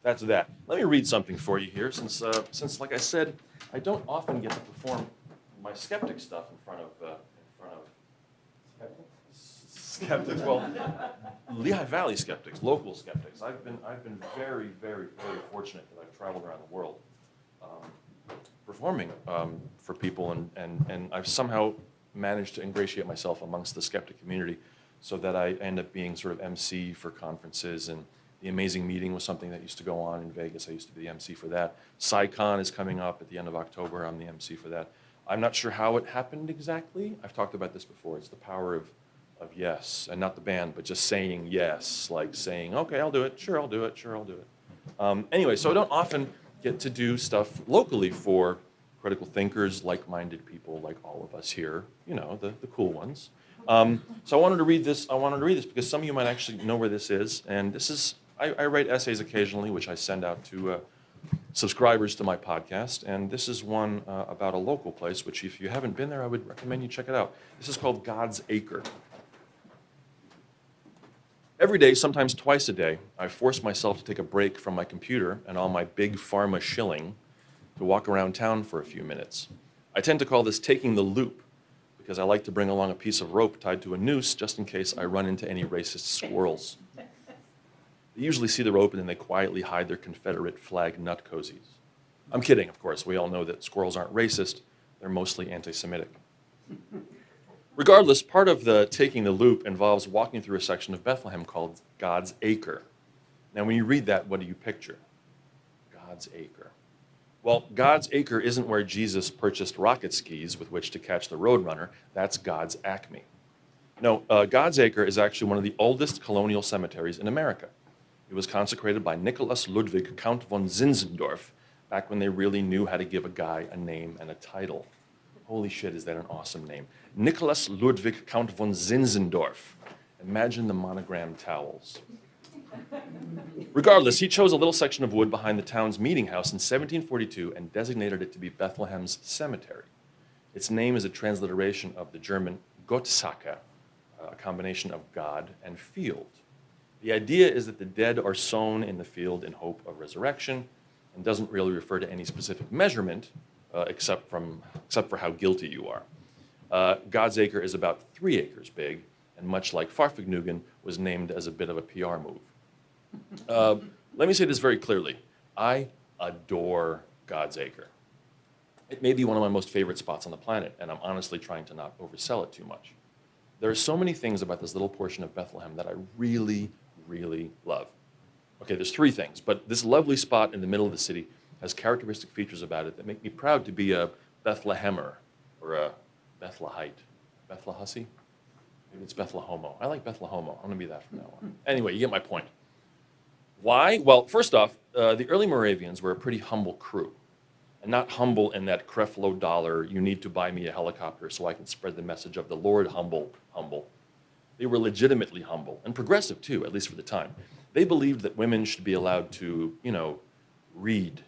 that's that. Let me read something for you here, since like I said, I don't often get to perform my skeptic stuff in front of skeptics. Well, Lehigh Valley skeptics, local skeptics. I've been very, very, very fortunate that I've traveled around the world performing for people, and I've somehow managed to ingratiate myself amongst the skeptic community, so that I end up being sort of MC for conferences. And the Amazing Meeting was something that used to go on in Vegas. I used to be the MC for that. SciCon is coming up at the end of October. I'm the MC for that. I'm not sure how it happened exactly. I've talked about this before. It's the power of yes, and not the band, but just saying yes, like saying, okay, I'll do it, sure, I'll do it, sure, I'll do it. Anyway, so I don't often get to do stuff locally for critical thinkers, like-minded people like all of us here, you know, the cool ones. So I wanted to read this. Because some of you might actually know where this is. And this is, I write essays occasionally, which I send out to subscribers to my podcast. And this is one about a local place, which if you haven't been there, I would recommend you check it out. This is called God's Acre. Every day, sometimes twice a day, I force myself to take a break from my computer and all my big pharma shilling to walk around town for a few minutes. I tend to call this taking the loop, because I like to bring along a piece of rope tied to a noose just in case I run into any racist squirrels. They usually see the rope and then they quietly hide their Confederate flag nut cozies. I'm kidding, of course. We all know that squirrels aren't racist. They're mostly anti-Semitic. Regardless, part of the taking the loop involves walking through a section of Bethlehem called God's Acre. Now, when you read that, what do you picture? God's Acre. Well, God's Acre isn't where Jesus purchased rocket skis with which to catch the Roadrunner. That's God's Acme. No, God's Acre is actually one of the oldest colonial cemeteries in America. It was consecrated by Nicholas Ludwig Count von Zinzendorf back when they really knew how to give a guy a name and a title. Holy shit, is that an awesome name. Nicholas Ludwig Count von Zinzendorf. Imagine the monogram towels. Regardless, he chose a little section of wood behind the town's meeting house in 1742 and designated it to be Bethlehem's cemetery. Its name is a transliteration of the German Gottsacker, a combination of God and field. The idea is that the dead are sown in the field in hope of resurrection, and doesn't really refer to any specific measurement, except for how guilty you are. God's Acre is about 3 acres big, and much like Farfignugan, was named as a bit of a PR move. Let me say this very clearly. I adore God's Acre. It may be one of my most favorite spots on the planet, and I'm honestly trying to not oversell it too much. There are so many things about this little portion of Bethlehem that I really, really love. Okay, there's 3 things, but this lovely spot in the middle of the city has characteristic features about it that make me proud to be a Bethlehemer, or a Bethlehite. Bethlehussie? Maybe it's Bethlehomo. I like Bethlehomo. I'm going to be that from now on. Anyway, you get my point. Why? Well, first off, the early Moravians were a pretty humble crew. And not humble in that Creflo Dollar, you need to buy me a helicopter so I can spread the message of the Lord humble. They were legitimately humble, and progressive too, at least for the time. They believed that women should be allowed to, read.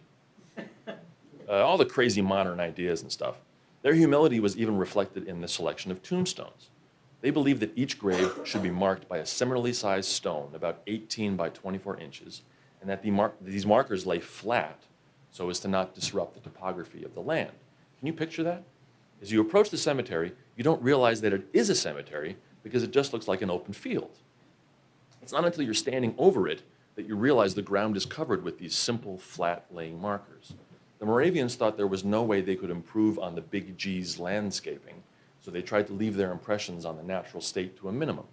All the crazy modern ideas and stuff. Their humility was even reflected in the selection of tombstones. They believed that each grave should be marked by a similarly sized stone, about 18 by 24 inches, and that these markers lay flat so as to not disrupt the topography of the land. Can you picture that? As you approach the cemetery, you don't realize that it is a cemetery because it just looks like an open field. It's not until you're standing over it that you realize the ground is covered with these simple, flat-laying markers. The Moravians thought there was no way they could improve on the Big G's landscaping, so they tried to leave their impressions on the natural state to a minimum.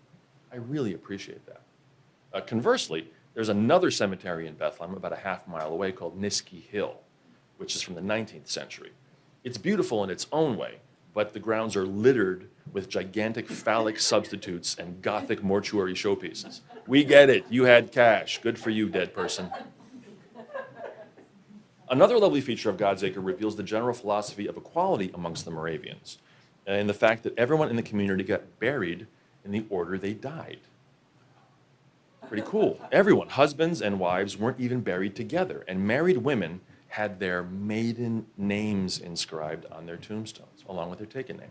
I really appreciate that. Conversely, there's another cemetery in Bethlehem about a half-mile away called Niski Hill, which is from the 19th century. It's beautiful in its own way, but the grounds are littered with gigantic phallic substitutes and Gothic mortuary showpieces. We get it. You had cash. Good for you, dead person. Another lovely feature of God's Acre reveals the general philosophy of equality amongst the Moravians, and the fact that everyone in the community got buried in the order they died. Pretty cool. Everyone, husbands and wives, weren't even buried together, and married women had their maiden names inscribed on their tombstones, along with their taken name.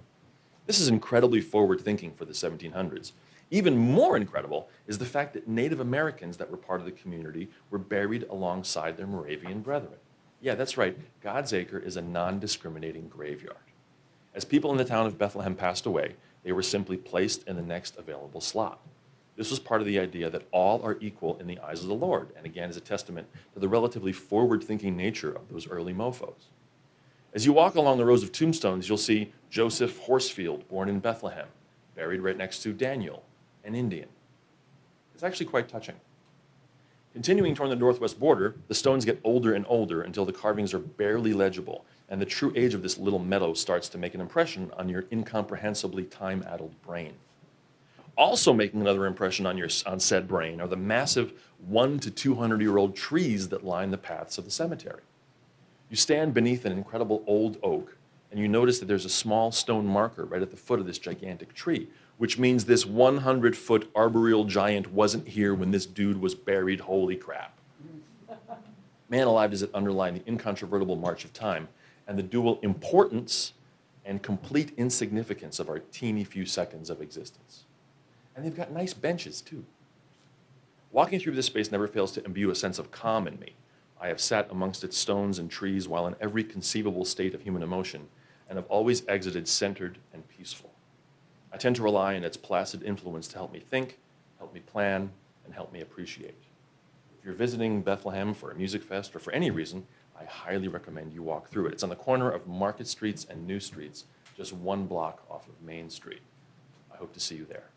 This is incredibly forward-thinking for the 1700s. Even more incredible is the fact that Native Americans that were part of the community were buried alongside their Moravian brethren. Yeah, that's right. God's Acre is a non-discriminating graveyard. As people in the town of Bethlehem passed away, they were simply placed in the next available slot. This was part of the idea that all are equal in the eyes of the Lord, and again is a testament to the relatively forward-thinking nature of those early mofos. As you walk along the rows of tombstones, you'll see Joseph Horsfield, born in Bethlehem, buried right next to Daniel, an Indian. It's actually quite touching. Continuing toward the northwest border, the stones get older and older until the carvings are barely legible, and the true age of this little meadow starts to make an impression on your incomprehensibly time-addled brain. Also making another impression on said brain are the massive 1 to 200-year-old trees that line the paths of the cemetery. You stand beneath an incredible old oak, and you notice that there's a small stone marker right at the foot of this gigantic tree, which means this 100-foot arboreal giant wasn't here when this dude was buried. Holy crap. Man alive, does it underline the incontrovertible march of time and the dual importance and complete insignificance of our teeny few seconds of existence. And they've got nice benches, too. Walking through this space never fails to imbue a sense of calm in me. I have sat amongst its stones and trees while in every conceivable state of human emotion, and have always exited centered and peaceful. I tend to rely on its placid influence to help me think, help me plan, and help me appreciate. If you're visiting Bethlehem for a music fest or for any reason, I highly recommend you walk through it. It's on the corner of Market Streets and New Streets, just 1 block off of Main Street. I hope to see you there.